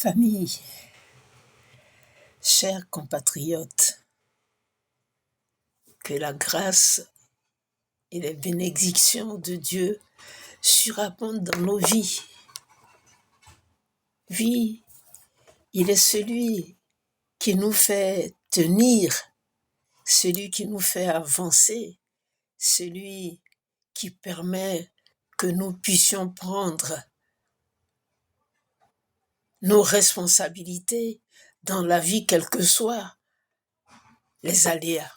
Famille, chers compatriotes, que la grâce et les bénédictions de Dieu surabondent dans nos vies. Oui, il est celui qui nous fait tenir, celui qui nous fait avancer, celui qui permet que nous puissions prendre nos responsabilités dans la vie, quels que soient les aléas.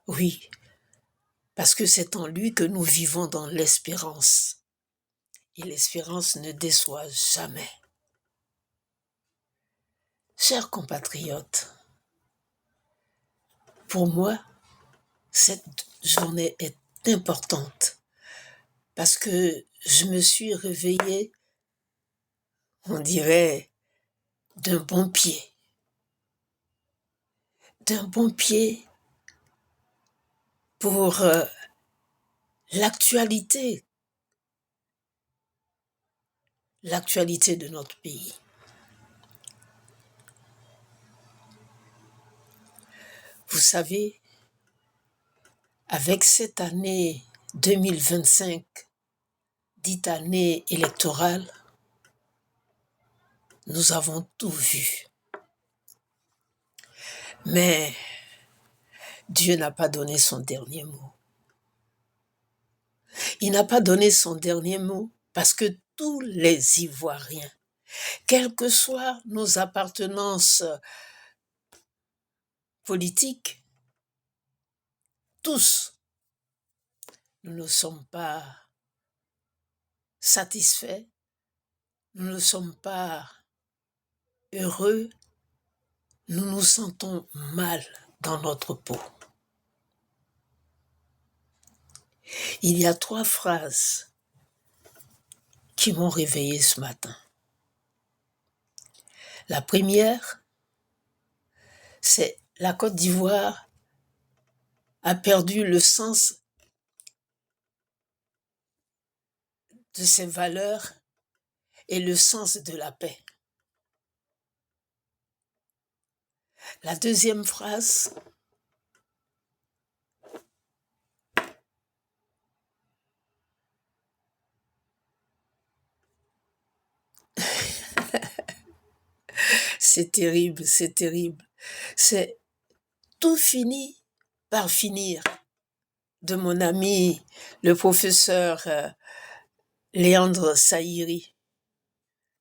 Oui, parce que c'est en lui que nous vivons dans l'espérance. Et l'espérance ne déçoit jamais. Chers compatriotes, pour moi, cette journée est importante parce que je me suis réveillée, on dirait, d'un bon pied. D'un bon pied pour l'actualité de notre pays. Vous savez, avec cette année 2025, dite année électorale, nous avons tout vu. Mais Dieu n'a pas donné son dernier mot. Il n'a pas donné son dernier mot parce que tous les Ivoiriens, quelles que soient nos appartenances politiques, tous, nous ne sommes pas satisfaits, nous ne sommes pas heureux, nous nous sentons mal dans notre peau. Il y a 3 phrases qui m'ont réveillé ce matin. La première, c'est la Côte d'Ivoire a perdu le sens de ses valeurs et le sens de la paix. La deuxième phrase, c'est terrible, c'est terrible. C'est tout finit par finir de mon ami, le professeur Léandre Saïri,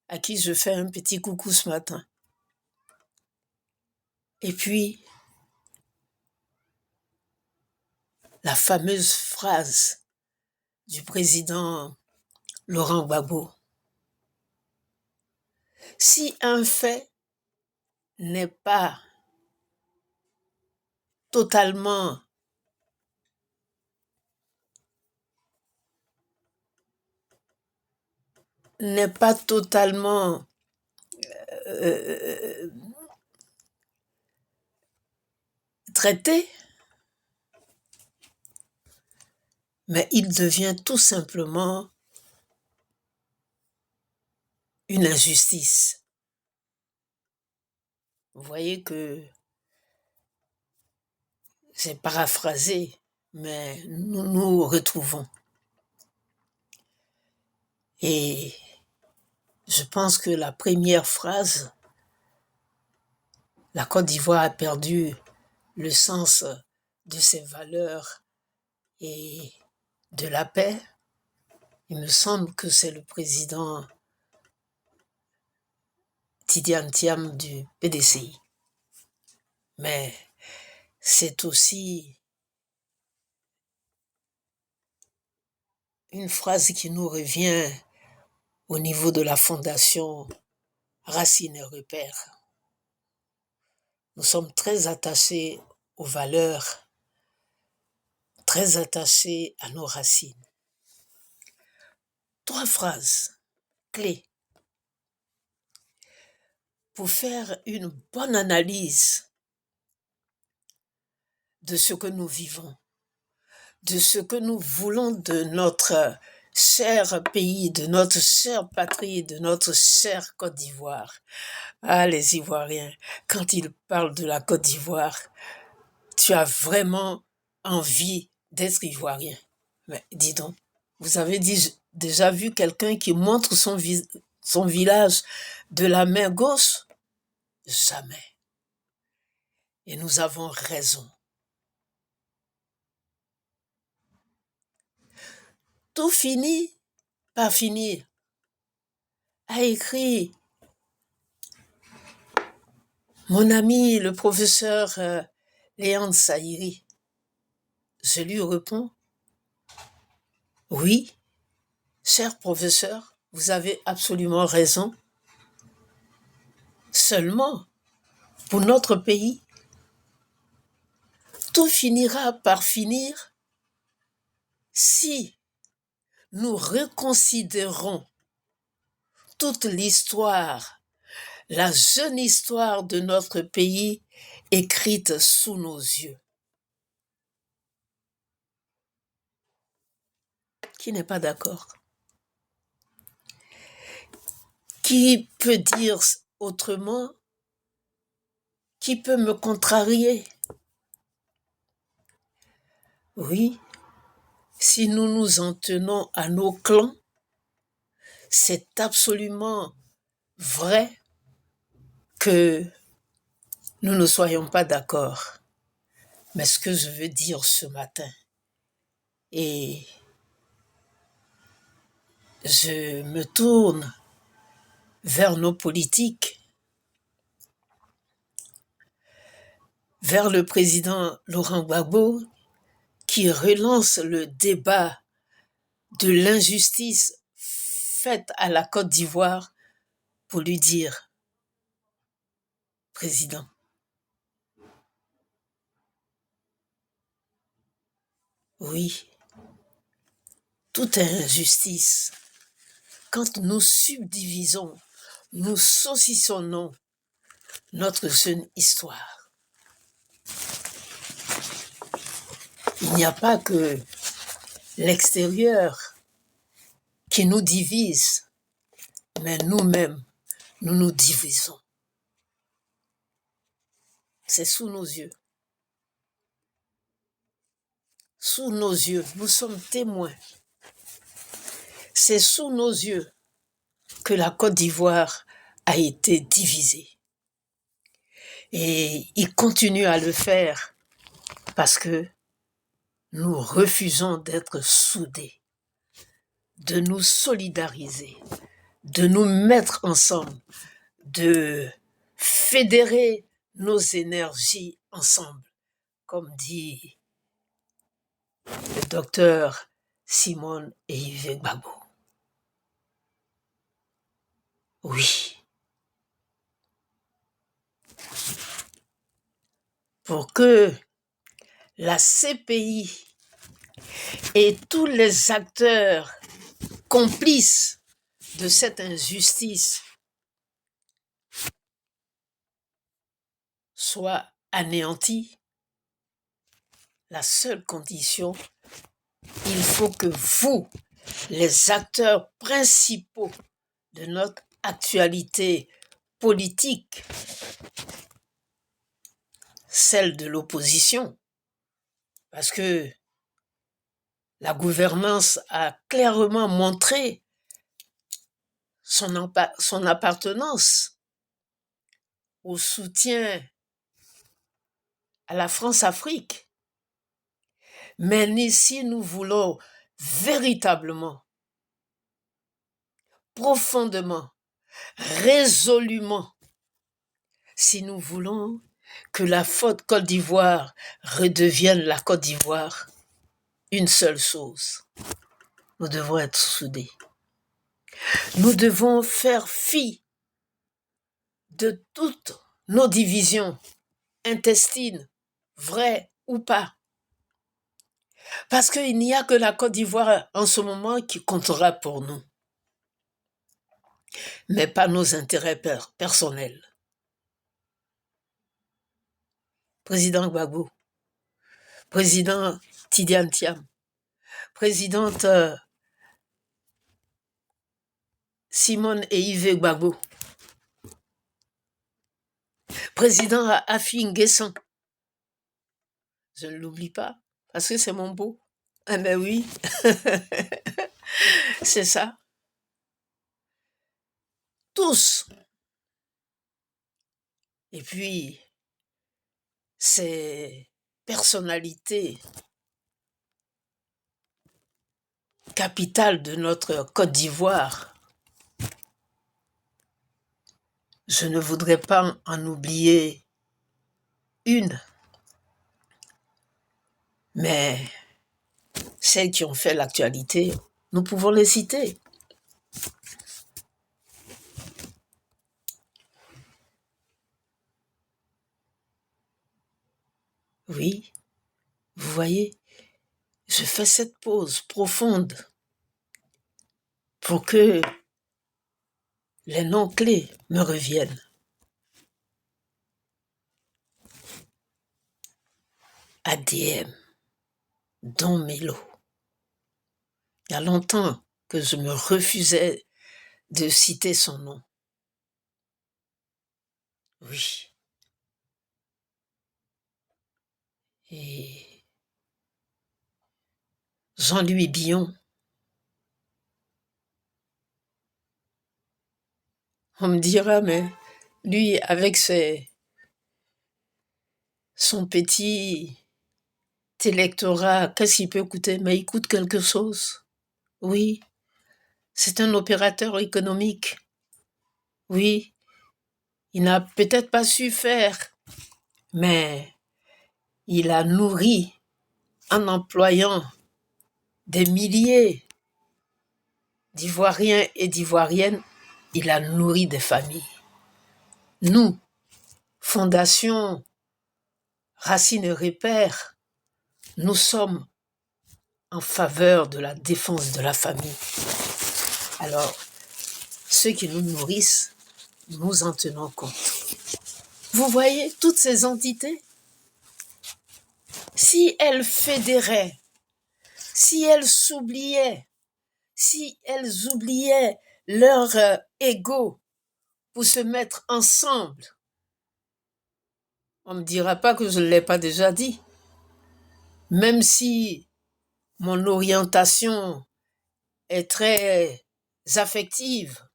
à qui je fais un petit coucou ce matin. Et puis, la fameuse phrase du président Laurent Gbagbo. Si un fait n'est pas totalement traité, mais il devient tout simplement une injustice. Vous voyez que c'est paraphrasé, mais nous nous retrouvons. Et je pense que la première phrase, la Côte d'Ivoire a perdu le sens de ses valeurs et de la paix. Il me semble que c'est le président Tidiane Thiam du PDCI. Mais c'est aussi une phrase qui nous revient au niveau de la fondation Racines et Repères. Nous sommes très attachés aux valeurs, très attachés à nos racines. 3 phrases clés pour faire une bonne analyse de ce que nous vivons, de ce que nous voulons de notre cher pays, de notre chère patrie, de notre chère Côte d'Ivoire. Ah, les Ivoiriens, quand ils parlent de la Côte d'Ivoire, tu as vraiment envie d'être Ivoirien. Mais dis donc, vous avez déjà vu quelqu'un qui montre son village de la main gauche? Jamais. Et nous avons raison. Tout finit par finir, a écrit mon ami le professeur Léandre Saïri. Je lui réponds, oui, cher professeur, vous avez absolument raison. Seulement, pour notre pays, tout finira par finir si nous reconsidérons toute l'histoire, la jeune histoire de notre pays écrite sous nos yeux. Qui n'est pas d'accord? Qui peut dire autrement? Qui peut me contrarier? Oui, si nous nous en tenons à nos clans, c'est absolument vrai que nous ne soyons pas d'accord. Mais ce que je veux dire ce matin, et je me tourne vers nos politiques, vers le président Laurent Gbagbo, qui relance le débat de l'injustice faite à la Côte d'Ivoire pour lui dire, Président, oui, toute injustice, quand nous subdivisons, nous saucissonnons notre jeune histoire. Il n'y a pas que l'extérieur qui nous divise, mais nous-mêmes, nous nous divisons. C'est sous nos yeux. Sous nos yeux, nous sommes témoins. C'est sous nos yeux que la Côte d'Ivoire a été divisée. Et il continue à le faire parce que nous refusons d'être soudés, de nous solidariser, de nous mettre ensemble, de fédérer nos énergies ensemble, comme dit le docteur Simone et Yves Gbagbo. Oui. Pour que la CPI et tous les acteurs complices de cette injustice soient anéantis, la seule condition, il faut que vous, les acteurs principaux de notre actualité politique, celle de l'opposition, parce que la gouvernance a clairement montré son appartenance au soutien à la France-Afrique. Mais si nous voulons véritablement, profondément, résolument, si nous voulons que la Côte d'Ivoire redevienne la Côte d'Ivoire, une seule chose, nous devons être soudés. Nous devons faire fi de toutes nos divisions intestines, vraies ou pas. Parce qu'il n'y a que la Côte d'Ivoire en ce moment qui comptera pour nous, mais pas nos intérêts personnels. Président Gbagbo, président Tidiane Thiam, présidente Simone et Yves Gbagbo. Président Afi N'Guessan. Je ne l'oublie pas, parce que c'est mon beau. Ah ben oui, c'est ça. Tous. Et puis, ces personnalités capitales de notre Côte d'Ivoire, je ne voudrais pas en oublier une, mais celles qui ont fait l'actualité, nous pouvons les citer. Oui, vous voyez, je fais cette pause profonde pour que les noms clés me reviennent. ADM, Don Melo. Il y a longtemps que je me refusais de citer son nom. Oui. Et Jean-Louis Billon, on me dira, mais lui, avec son petit électorat, qu'est-ce qu'il peut coûter? Mais il coûte quelque chose. Oui, c'est un opérateur économique. Oui, il n'a peut-être pas su faire, mais il a nourri en employant des milliers d'Ivoiriens et d'Ivoiriennes, il a nourri des familles. Nous, Fondation Racine et Repères, nous sommes en faveur de la défense de la famille. Alors, ceux qui nous nourrissent, nous en tenons compte. Vous voyez, toutes ces entités, si elles fédéraient, si elles s'oubliaient, si elles oubliaient leur ego pour se mettre ensemble, on ne me dira pas que je ne l'ai pas déjà dit. Même si mon orientation est très affective,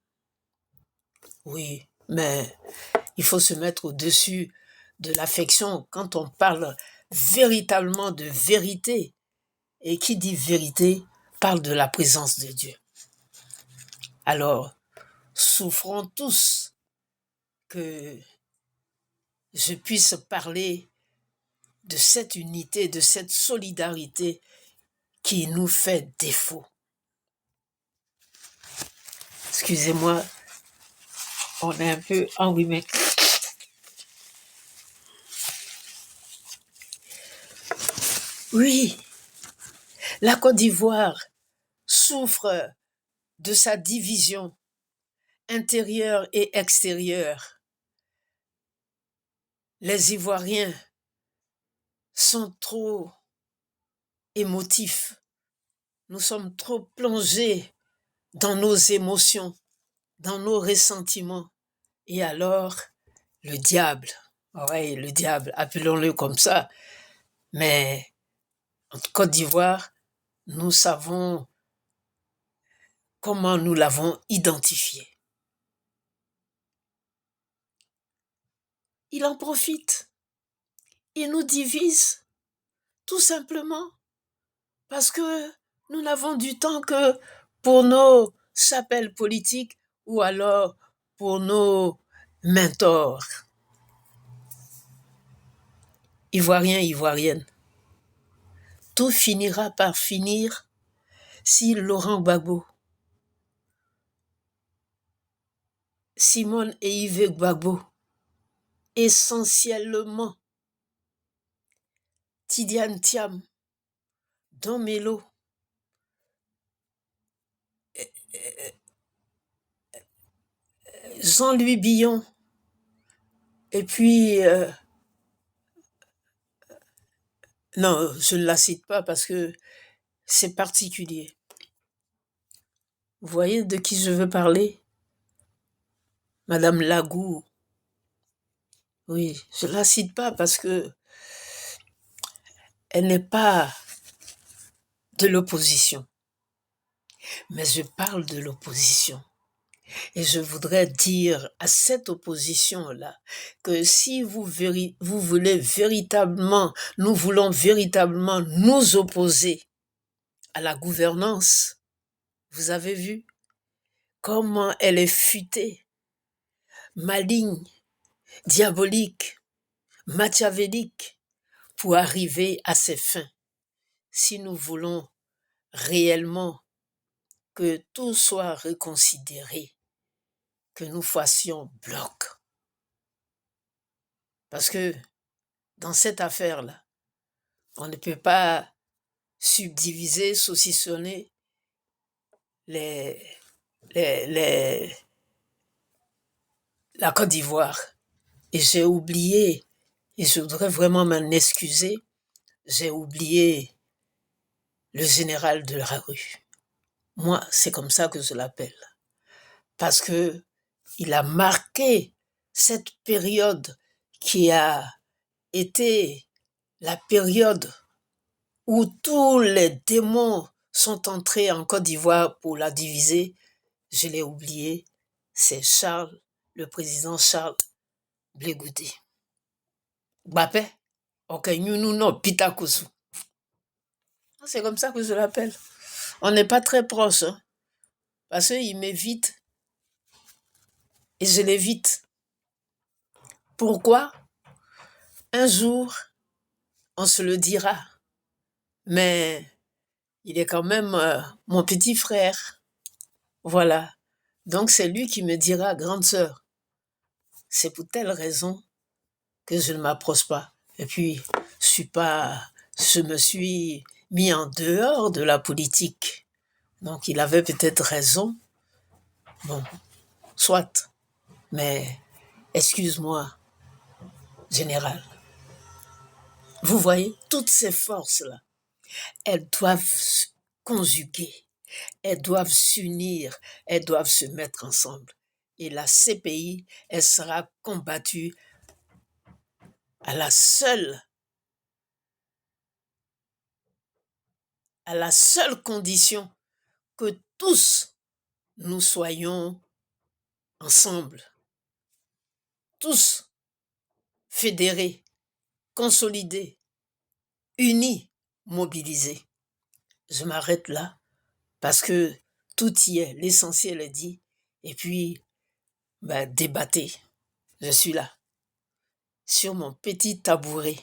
oui, mais il faut se mettre au-dessus de l'affection quand on parle véritablement de vérité. Et qui dit vérité parle de la présence de Dieu. Alors, souffrons tous que je puisse parler de cette unité, de cette solidarité qui nous fait défaut. Excusez-moi, on est un peu enrhumé. Oui, la Côte d'Ivoire souffre de sa division intérieure et extérieure. Les Ivoiriens sont trop émotifs. Nous sommes trop plongés dans nos émotions, dans nos ressentiments. Et alors, le diable, oui, le diable, appelons-le comme ça, mais en Côte d'Ivoire, nous savons comment nous l'avons identifié. Il en profite. Il nous divise, tout simplement, parce que nous n'avons du temps que pour nos chapelles politiques ou alors pour nos mentors. Ivoiriens, Ivoiriennes, tout finira par finir si Laurent Gbagbo, Simone et Yves Gbagbo, essentiellement Tidiane Thiam, Don Melo, Jean-Louis Billon, et puis, non, je ne la cite pas parce que c'est particulier. Vous voyez de qui je veux parler? Madame Lagou, oui, je la cite pas parce que elle n'est pas de l'opposition, mais je parle de l'opposition. Et je voudrais dire à cette opposition-là que si vous voulez véritablement, nous voulons véritablement nous opposer à la gouvernance, vous avez vu comment elle est futée, maligne, diabolique, machiavélique pour arriver à ses fins. Si nous voulons réellement que tout soit reconsidéré, que nous fassions bloc. Parce que dans cette affaire-là, on ne peut pas subdiviser, saucissonner les, les, la Côte d'Ivoire. Et j'ai oublié, et je voudrais vraiment m'en excuser, j'ai oublié le général de la rue. Moi, c'est comme ça que je l'appelle. Parce que il a marqué cette période qui a été la période où tous les démons sont entrés en Côte d'Ivoire pour la diviser. Je l'ai oublié, c'est Charles, le président Charles Blé Goudé. Gbapé, ok, nous non, Pitakusu. C'est comme ça que je l'appelle. On n'est pas très proche, hein, parce qu'il m'évite et je l'évite. Pourquoi? Un jour, on se le dira, mais il est quand même mon petit frère. Voilà. Donc c'est lui qui me dira, grande sœur, c'est pour telle raison que je ne m'approche pas. Et puis, je me suis mis en dehors de la politique. Donc il avait peut-être raison. Bon, soit. Mais excuse-moi, général. Vous voyez, toutes ces forces-là, elles doivent se conjuguer, elles doivent s'unir, elles doivent se mettre ensemble. Et la CPI, elle sera combattue à la seule condition que tous nous soyons ensemble, tous fédérés, consolidés, unis, mobilisés. Je m'arrête là parce que tout y est, l'essentiel est dit. Et puis, débattez. Je suis là, sur mon petit tabouret.